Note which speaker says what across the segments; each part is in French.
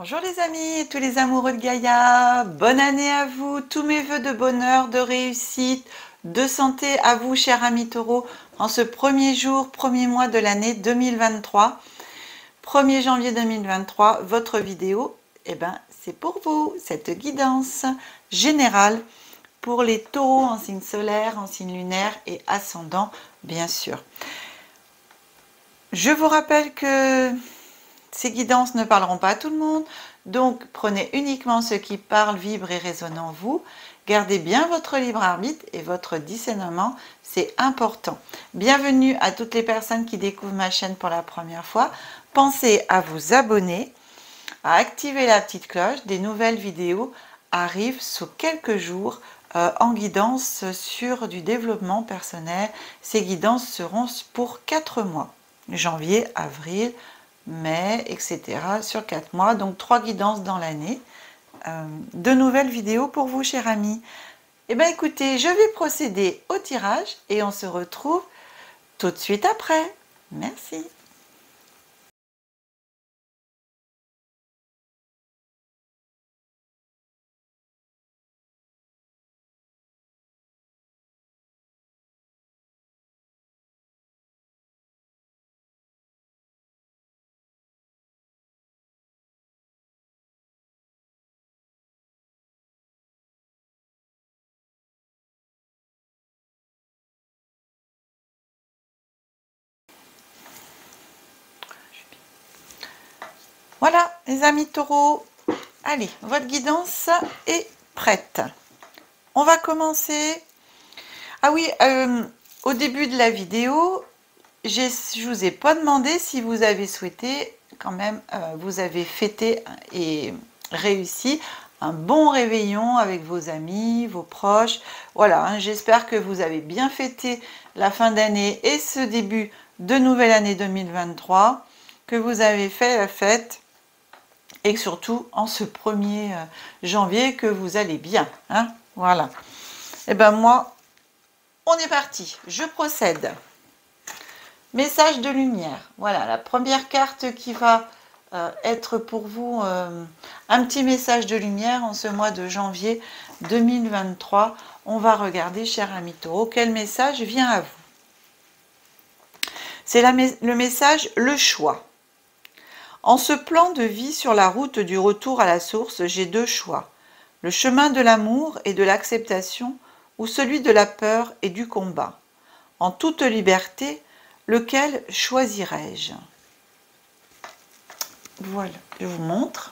Speaker 1: Bonjour les amis et tous les amoureux de Gaïa, bonne année à vous, tous mes voeux de bonheur, de réussite, de santé à vous chers amis taureaux en ce premier jour, premier mois de l'année 2023, 1er janvier 2023, votre vidéo, c'est pour vous, cette guidance générale pour les taureaux en signe solaire, en signe lunaire et ascendant bien sûr. Je vous rappelle que ces guidances ne parleront pas à tout le monde, donc prenez uniquement ce qui parle, vibre et résonne en vous. Gardez bien votre libre arbitre et votre discernement, c'est important. Bienvenue à toutes les personnes qui découvrent ma chaîne pour la première fois. Pensez à vous abonner, à activer la petite cloche. Des nouvelles vidéos arrivent sous quelques jours en guidance sur du développement personnel. Ces guidances seront pour 4 mois, janvier, avril, mai, etc. sur 4 mois, donc 3 guidances dans l'année. De nouvelles vidéos pour vous, chers amis. Eh bien, écoutez, je vais procéder au tirage et on se retrouve tout de suite après. Merci. Voilà, les amis taureaux. Allez, votre guidance est prête. On va commencer. Ah oui, au début de la vidéo, je vous ai pas demandé si vous avez souhaité, quand même, vous avez fêté et réussi un bon réveillon avec vos amis, vos proches. Voilà, hein, j'espère que vous avez bien fêté la fin d'année et ce début de nouvelle année 2023, que vous avez fait la fête et surtout en ce 1er janvier que vous allez bien. Hein, voilà. Et ben moi, on est parti. Je procède. Message de lumière. Voilà, la première carte qui va être pour vous un petit message de lumière en ce mois de janvier 2023. On va regarder, cher ami taureau, quel message vient à vous. C'est le message « Le choix ». En ce plan de vie sur la route du retour à la source, j'ai 2 choix. Le chemin de l'amour et de l'acceptation ou celui de la peur et du combat. En toute liberté, lequel choisirais-je? Voilà, je vous montre.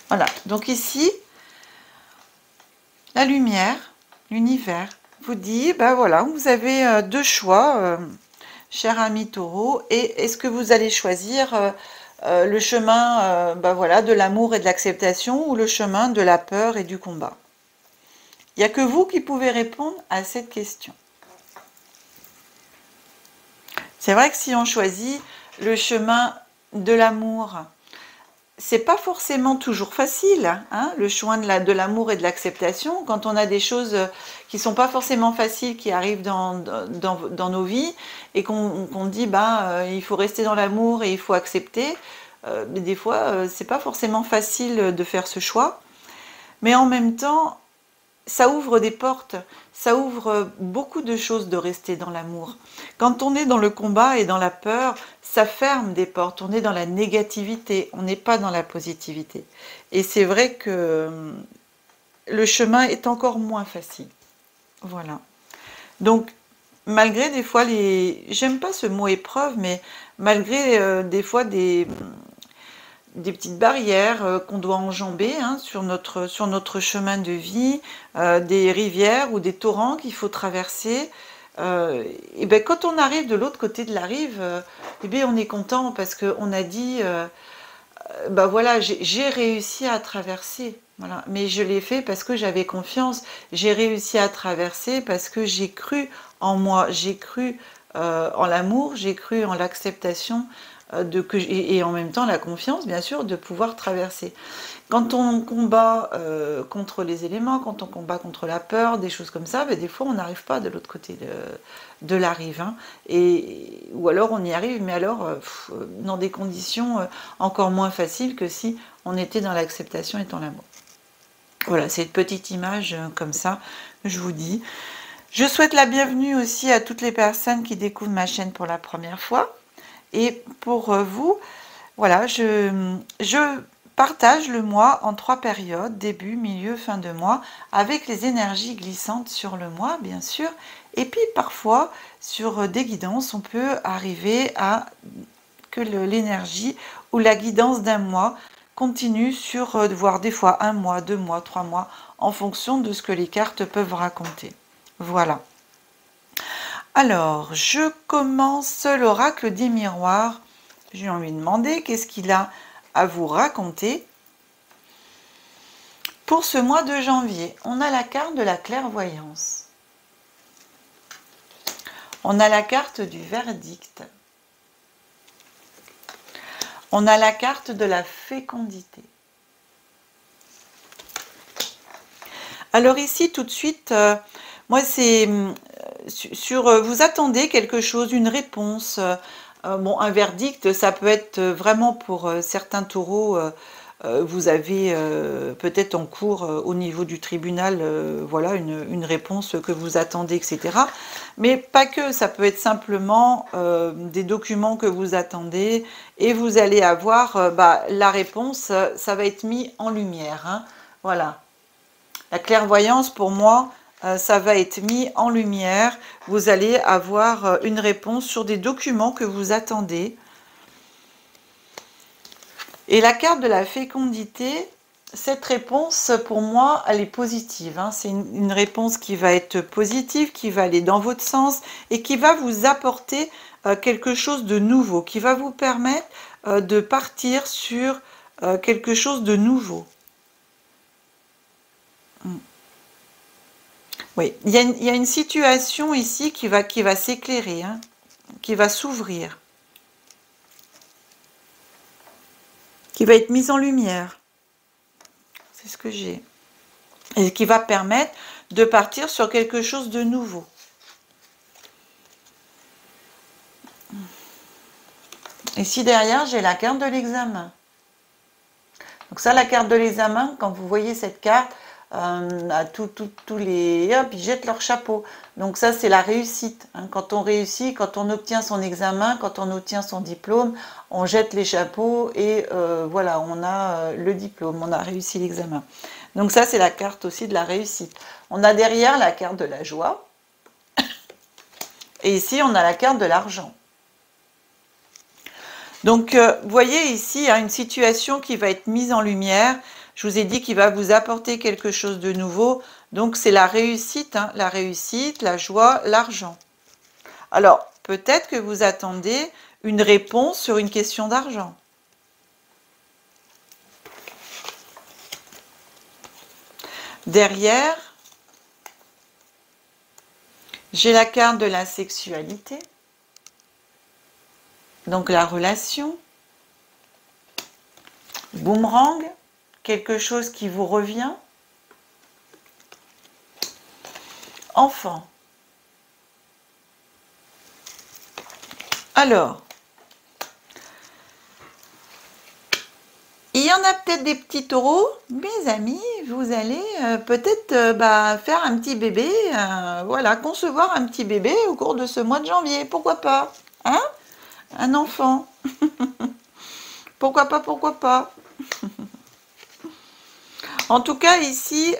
Speaker 1: Voilà, donc ici, la lumière, l'univers vous dit, ben voilà, vous avez 2 choix, cher ami taureau, et est-ce que vous allez choisir le chemin ben voilà, de l'amour et de l'acceptation ou le chemin de la peur et du combat? Il n'y a que vous qui pouvez répondre à cette question. C'est vrai que si on choisit le chemin de l'amour, c'est pas forcément toujours facile, hein, le chemin de l'amour et de l'acceptation, quand on a des choses qui sont pas forcément faciles, qui arrivent dans nos vies, et qu'on dit, il faut rester dans l'amour et il faut accepter, mais des fois, c'est pas forcément facile de faire ce choix, mais en même temps, ça ouvre des portes, ça ouvre beaucoup de choses de rester dans l'amour. Quand on est dans le combat et dans la peur, ça ferme des portes, on est dans la négativité, on n'est pas dans la positivité. Et c'est vrai que le chemin est encore moins facile. Voilà. Donc, malgré des fois j'aime pas ce mot épreuve, mais malgré des fois des petites barrières qu'on doit enjamber hein, sur notre chemin de vie, des rivières ou des torrents qu'il faut traverser. Et ben, quand on arrive de l'autre côté de la rive, on est content parce qu'on a dit, ben voilà, j'ai réussi à traverser. Voilà. Mais je l'ai fait parce que j'avais confiance. J'ai réussi à traverser parce que j'ai cru en moi, j'ai cru en l'amour, j'ai cru en l'acceptation et en même temps la confiance, bien sûr, de pouvoir traverser. Quand on combat contre les éléments, quand on combat contre la peur, des choses comme ça, ben, des fois on n'arrive pas de l'autre côté de la rive. Hein. Ou alors on y arrive, mais alors dans des conditions encore moins faciles que si on était dans l'acceptation et dans l'amour. Voilà, c'est une petite image comme ça, je vous dis. Je souhaite la bienvenue aussi à toutes les personnes qui découvrent ma chaîne pour la première fois. Et pour vous, voilà, je partage le mois en 3 périodes, début, milieu, fin de mois, avec les énergies glissantes sur le mois, bien sûr. Et puis parfois, sur des guidances, on peut arriver à que l'énergie ou la guidance d'un mois continue sur, voire des fois 1 mois, 2 mois, 3 mois, en fonction de ce que les cartes peuvent raconter. Voilà. Alors, je commence l'oracle des miroirs. Je vais lui demander qu'est-ce qu'il a à vous raconter. Pour ce mois de janvier, on a la carte de la clairvoyance. On a la carte du verdict. On a la carte de la fécondité. Alors ici, tout de suite, moi c'est sur vous attendez quelque chose, une réponse. Bon, un verdict, ça peut être vraiment pour certains taureaux, vous avez peut-être en cours au niveau du tribunal, voilà, une réponse que vous attendez, etc. Mais pas que, ça peut être simplement des documents que vous attendez et vous allez avoir la réponse, ça va être mis en lumière. Hein, voilà. La clairvoyance, pour moi, ça va être mis en lumière. Vous allez avoir une réponse sur des documents que vous attendez. Et la carte de la fécondité, cette réponse, pour moi, elle est positive. Hein. C'est une réponse qui va être positive, qui va aller dans votre sens et qui va vous apporter quelque chose de nouveau, qui va vous permettre de partir sur quelque chose de nouveau. Oui, il y a une situation ici qui va s'éclairer, hein, qui va s'ouvrir, qui va être mise en lumière. C'est ce que j'ai. Et qui va permettre de partir sur quelque chose de nouveau. Ici derrière, j'ai la carte de l'examen. Donc ça, la carte de l'examen, quand vous voyez cette carte, tous les hop, ils jettent leur chapeau. Donc ça, c'est la réussite. Hein. Quand on réussit, quand on obtient son examen, quand on obtient son diplôme, on jette les chapeaux et voilà, on a le diplôme, on a réussi l'examen. Donc ça, c'est la carte aussi de la réussite. On a derrière la carte de la joie. Et ici, on a la carte de l'argent. Donc, vous voyez ici, il y a une situation qui va être mise en lumière. Je vous ai dit qu'il va vous apporter quelque chose de nouveau. Donc, c'est la réussite, hein, la joie, l'argent. Alors, peut-être que vous attendez une réponse sur une question d'argent. Derrière, j'ai la carte de la sexualité. Donc, la relation. Boomerang. Quelque chose qui vous revient. Enfant. Alors, il y en a peut-être des petits taureaux, mes amis, vous allez peut-être faire un petit bébé, voilà, concevoir un petit bébé au cours de ce mois de janvier, pourquoi pas, hein? Un enfant. Pourquoi pas, pourquoi pas. En tout cas, ici,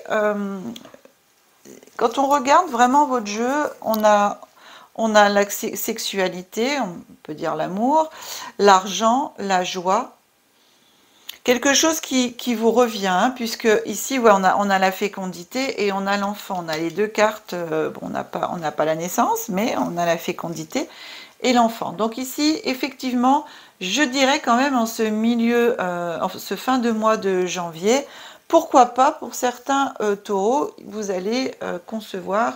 Speaker 1: quand on regarde vraiment votre jeu, on a la sexualité, on peut dire l'amour, l'argent, la joie. Quelque chose qui vous revient, hein, puisque ici, ouais, on a la fécondité et on a l'enfant. On a les deux cartes, bon, on n'a pas la naissance, mais on a la fécondité et l'enfant. Donc ici, effectivement, je dirais quand même en ce milieu, en ce fin de mois de janvier, pourquoi pas pour certains taureaux, vous allez concevoir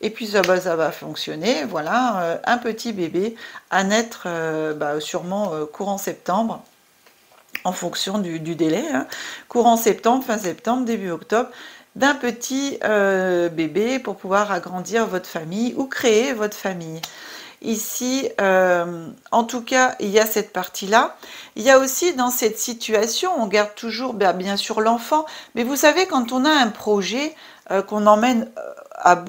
Speaker 1: Et puis ça va fonctionner. Voilà, un petit bébé à naître sûrement courant septembre, en fonction du délai, hein. Courant septembre, fin septembre, début octobre, d'un petit bébé pour pouvoir agrandir votre famille ou créer votre famille. Ici, en tout cas, il y a cette partie-là. Il y a aussi dans cette situation, on garde toujours bien sûr l'enfant, mais vous savez, quand on a un projet qu'on emmène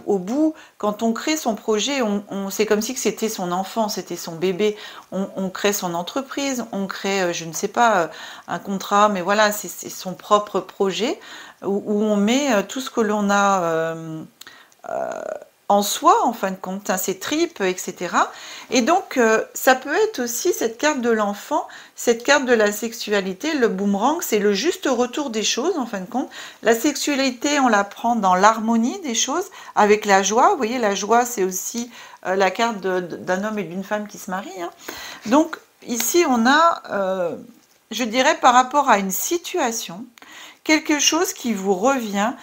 Speaker 1: au bout, quand on crée son projet, c'est comme si c'était son enfant, c'était son bébé. On crée son entreprise, on crée, je ne sais pas, un contrat, mais voilà, c'est son propre projet où on met tout ce que l'on a en soi, en fin de compte, hein, ses tripes, etc. Et donc, ça peut être aussi cette carte de l'enfant, cette carte de la sexualité, le boomerang, c'est le juste retour des choses, en fin de compte. La sexualité, on la prend dans l'harmonie des choses, avec la joie. Vous voyez, la joie, c'est aussi la carte d'un homme et d'une femme qui se marient, hein. Donc, ici, on a, je dirais, par rapport à une situation, quelque chose qui vous revient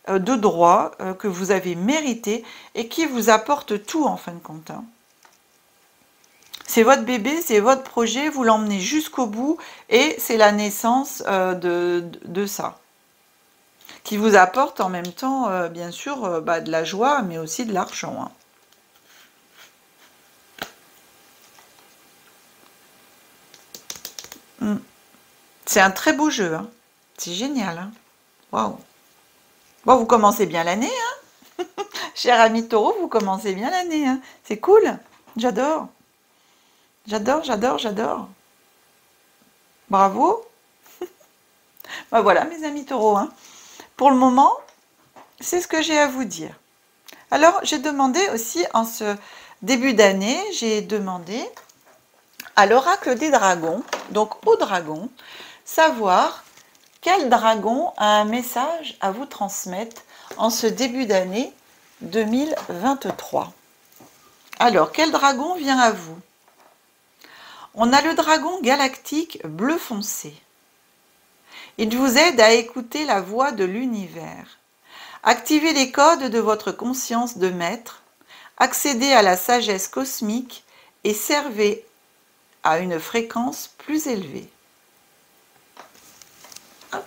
Speaker 1: de droit, que vous avez mérité et qui vous apporte tout en fin de compte, hein. C'est votre bébé, c'est votre projet, vous l'emmenez jusqu'au bout et c'est la naissance de ça. Qui vous apporte en même temps, bien sûr, de la joie, mais aussi de l'argent, hein. C'est un très beau jeu, hein. C'est génial, hein. Waouh. Bon, vous commencez bien l'année, hein. Cher ami Taureau, vous commencez bien l'année, hein. C'est cool. J'adore. J'adore, j'adore, j'adore. Bravo. Voilà, mes amis taureaux, hein. Pour le moment, c'est ce que j'ai à vous dire. Alors, j'ai demandé aussi, en ce début d'année, j'ai demandé à l'oracle des dragons, donc au dragon, savoir quel dragon a un message à vous transmettre en ce début d'année 2023. Alors, quel dragon vient à vous? On a le dragon galactique bleu foncé. Il vous aide à écouter la voix de l'univers, activer les codes de votre conscience de maître, accéder à la sagesse cosmique et servez à une fréquence plus élevée. Hop.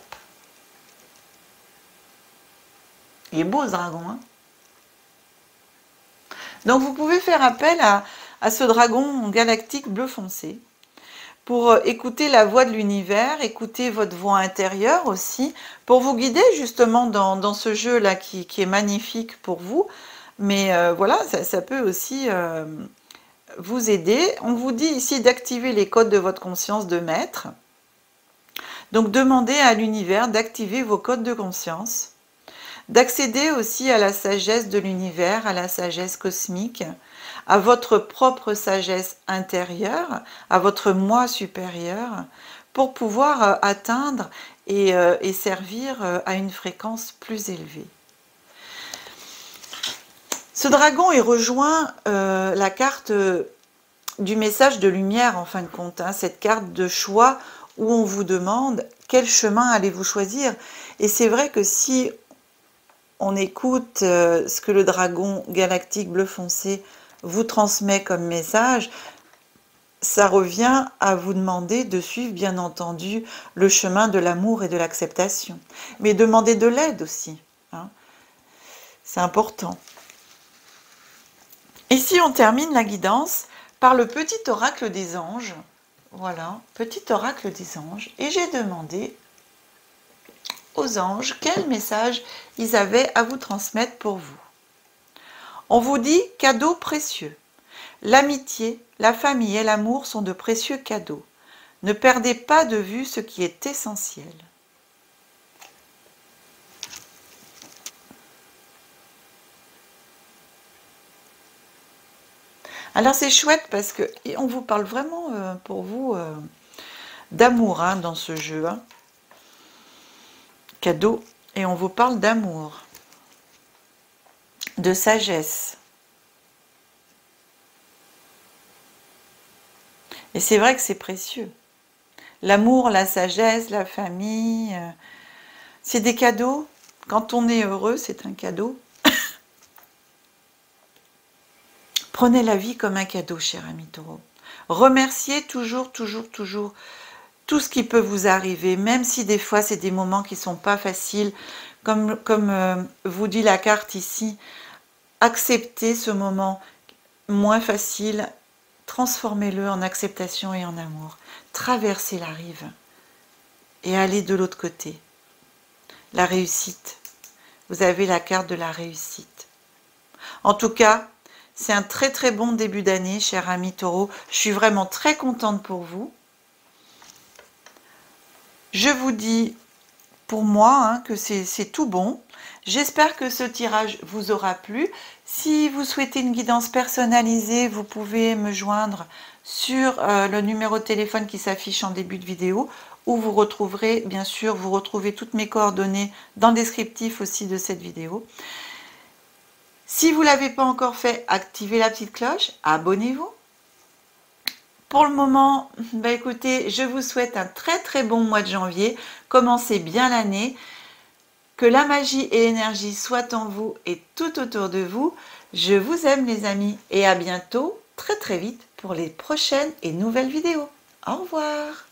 Speaker 1: Il est beau ce dragon, hein? Donc vous pouvez faire appel à ce dragon galactique bleu foncé pour écouter la voix de l'univers, écouter votre voix intérieure aussi, pour vous guider justement dans ce jeu-là qui est magnifique pour vous. Mais voilà, ça peut aussi vous aider. On vous dit ici d'activer les codes de votre conscience de maître. Donc demandez à l'univers d'activer vos codes de conscience, d'accéder aussi à la sagesse de l'univers, à la sagesse cosmique, à votre propre sagesse intérieure, à votre moi supérieur, pour pouvoir atteindre et servir à une fréquence plus élevée. Ce dragon, il rejoint la carte du message de lumière, en fin de compte, hein, cette carte de choix où on vous demande quel chemin allez-vous choisir. Et c'est vrai que si on écoute ce que le dragon galactique bleu foncé vous transmet comme message, ça revient à vous demander de suivre, bien entendu, le chemin de l'amour et de l'acceptation. Mais demander de l'aide aussi, hein. C'est important. Ici, on termine la guidance par le petit oracle des anges. Voilà, petit oracle des anges. Et j'ai demandé aux anges quel message ils avaient à vous transmettre pour vous. On vous dit cadeaux précieux. L'amitié, la famille et l'amour sont de précieux cadeaux. Ne perdez pas de vue ce qui est essentiel. Alors c'est chouette parce que on vous parle vraiment pour vous d'amour, hein, dans ce jeu, hein. Cadeau, et on vous parle d'amour, de sagesse. Et c'est vrai que c'est précieux. L'amour, la sagesse, la famille, c'est des cadeaux. Quand on est heureux, c'est un cadeau. Prenez la vie comme un cadeau, cher ami Taureau. Remerciez toujours, toujours, toujours tout ce qui peut vous arriver, même si des fois c'est des moments qui ne sont pas faciles. Comme vous dit la carte ici, acceptez ce moment moins facile, transformez-le en acceptation et en amour. Traversez la rive et allez de l'autre côté. La réussite. Vous avez la carte de la réussite. En tout cas, c'est un très très bon début d'année, cher ami Taureau. Je suis vraiment très contente pour vous. Je vous dis pour moi que c'est tout bon. J'espère que ce tirage vous aura plu. Si vous souhaitez une guidance personnalisée, vous pouvez me joindre sur le numéro de téléphone qui s'affiche en début de vidéo, où vous retrouverez, bien sûr, vous retrouvez toutes mes coordonnées dans le descriptif aussi de cette vidéo. Si vous ne l'avez pas encore fait, activez la petite cloche, abonnez-vous. Pour le moment, écoutez, je vous souhaite un très très bon mois de janvier. Commencez bien l'année. Que la magie et l'énergie soient en vous et tout autour de vous. Je vous aime les amis et à bientôt, très très vite, pour les prochaines et nouvelles vidéos. Au revoir.